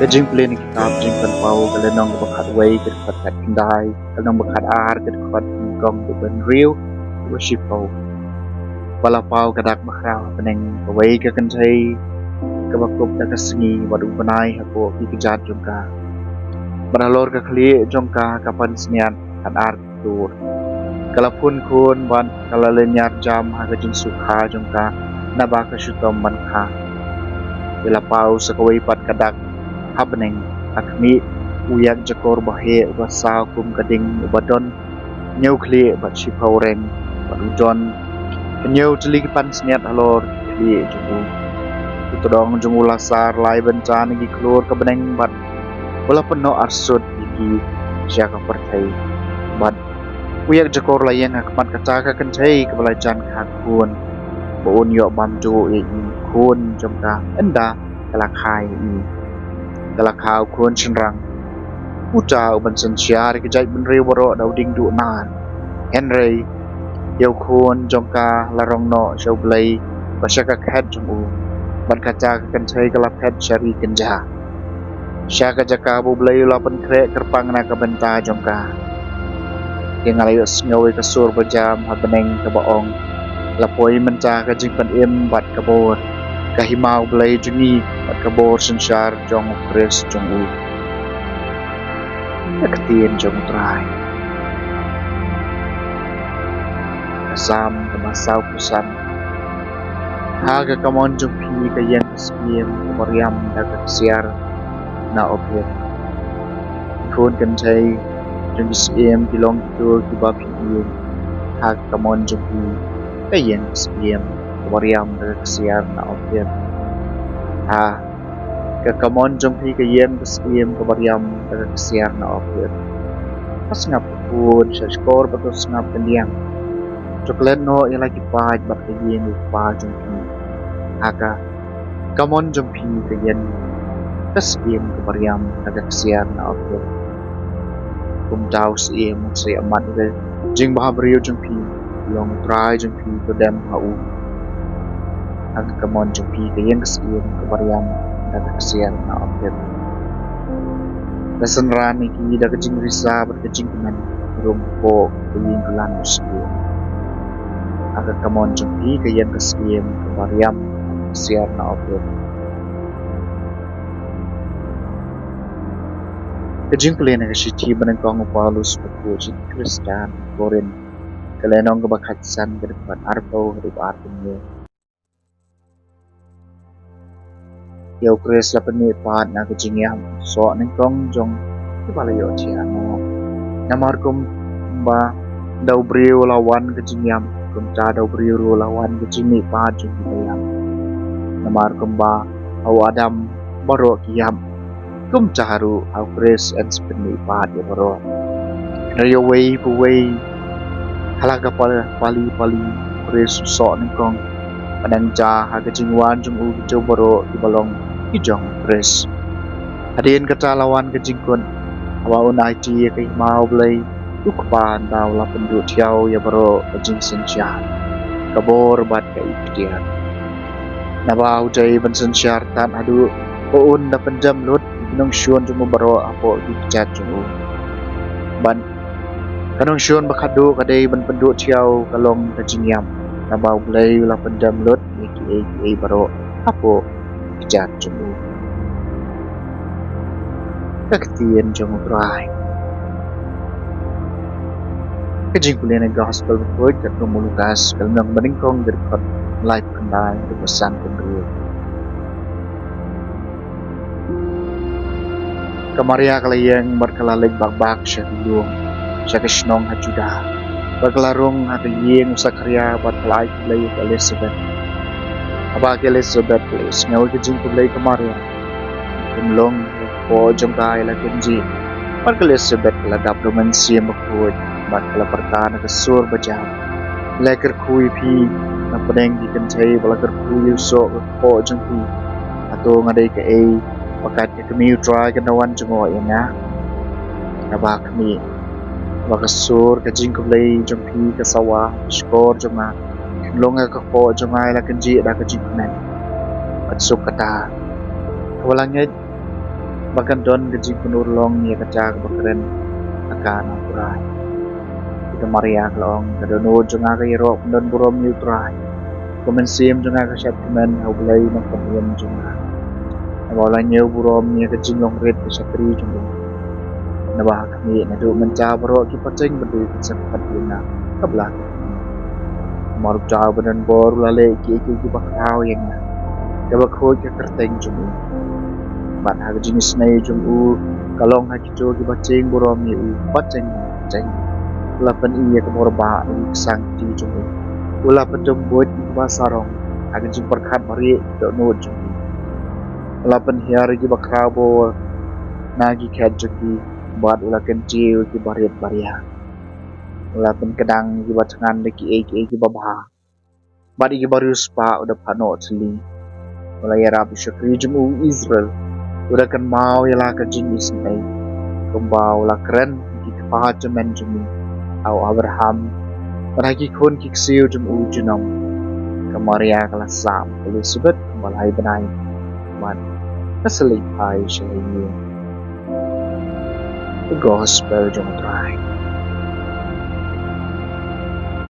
Kajing plane kitab jing kan pau kalau nong bakat way kat kat kendai kalau nong bakat ar kat kat gong tu ben real worship pau bala pau kadak bakrau peneng way ke kentai ke bakup dak sengi wadu benai hapo ki kejat jongka beralor ke kli jongka kapan senian kan ar tur kalau pun kun ban kalau lenyar jam ha kajing sukha jongka naba ka syutom ban kha bala pau sakawai pat kadak happening akmi uyak jakor bahe basau kum kading badon nyukli bat shipauren badujon nyau jeli pan sniat alor kli jungu utodong jungu lasar lai bencana gi klur ke beneng bat wala peno arsut iki jaka pertai bat uyak jakor layan akmat kacaka kencai kebelajan kakun boun yo bamju i kun jomka enda kalakai i kalau kau kun cenderang ucau bensen siar kejai benri waro dauding du nan Henry yau kun jongka larong no show blay basyaka khat jumu ban kaca kan cai kalap khat syari kenja syaka jaka bu blay lapan krek kerpang na ka benta jongka yang alayo sngawi kasur bajam habeneng ka baong lapoi menca ka jing pan im bat kabor kahimau blay jungi bat kabor sensar jong kres jong u ketien jong trai kasam kemasau pusan haga kamon jong pi kayen skiem kemariam daga siar na opir kun kan chai jong skiem bilong tu kibapi ien haga kamon jong pi kayen skiem kemariam daga siar na opir ke kamon jong pi kayen skiem kemariam daga siar na opir pas ngap pun skor betul ngap pendiang coklat no yang lagi pahit bat kayen lupa jong pi aga kamon jong pi kayen skiem kemariam daga siar na opir kum tau skiem se amat ke jing bahabrio jong pi long try jong pi to dem hau aga kamon jong pi kayen skiem kemariam daga siar na opir Lesan rani ki daga jing risa berkecing kenan rumpo kayen kelan skiem aga kamon jong pi kayen skiem kemariam siar na opir kajing pelena ka shiti banengkong Paulus pagkuji Kristan Korin kalenong kabakatsan kedepan arpo hidup artinya Yau Kris la penit pat na kajing yam so nengkong jong ibalayo tiano namarkum ba daw brio lawan kajing yam kum ta daw brio lawan kajing ni pat jong ibayam namarkum ba au Adam baro kiyam kum caharu au Kris and speni pat ya baro rayo way puway halaga pali Kris so nengkong padang ja ha kajing wan jong u jo baro ibalong ijong Kris hadin kata lawan kajing kun awa unai ti kai mau blai ukpan daw la pendu tiao ya baro kajing sensia kabor bat kai dia nabau jai ban sensiar tan adu oun da penjam lut nong syun jong baro apo di jat jong ban kanong syun bakadu kadai ban pendu tiao kalong kajing yam nabau blai la penjam lut iki baro apo jat jong ketien jong trai kajing kuliah gospel berkoi kat Lukas kalau meningkong berkat live kendai berpesan kenduri kamaria kalayang berkalalig bagbak syahilung syakisnong hajuda berkelarung hati yeng usakarya berkelai kulai Elizabeth abak Elizabeth ngawi kajing kulai kamaria kumlong po jong kai la kenji berkel Elizabeth ladap romansi makut berkala pertana kesur bajam leker kui pi na pedeng di kencai balaker kui so po jong pi atau ngadai ke pakat ke kami try ke nawan jongo ina nabak kami bakasur ke jing kulai jong pi ke sawah skor jong Longa ka po jungay la kanji da kanji men. At sukata. Walangit bagandon kanji punur long ya kacak bakren akana purai. Kita mariak long kadono junga ka irok don burom yutrai. Kemensim junga ka syat kemen haulai nak pahiem junga. Awalanya burom ya kanji long red ka syatri junga. Nabah kami nadu mencabro ki paceng bedu kesepat dina kablah. Maruk jauh dan baru lalai ki bakau yang na. Coba kau ke kerteng jumu. Bat hak jenis nai jumu. Kalong hak itu ki baceng burom ni baceng. Lapan iya ke morba sang ti jumu. Ula penjembut ki basarong. Hak jing perkat mari dok no jumu. Lapan hiar ki bakrabo nagi kat juki. Bat ula kencil ki bariat bariak. Lapan kedang ki bacengan ki babah. Badi ki baru spa udah pano celi. Mulai Arab syukri jemu Israel. Udah kan mau ya lah kejing isnai. Kembau lah keren ki kepahat jemen jemu. Au Abraham. Panaki kun ki ksiu jemu junam. Kemaria kalah sam. Elizabeth malai benai. Man. Keselipai syahini. The gospel jemu try.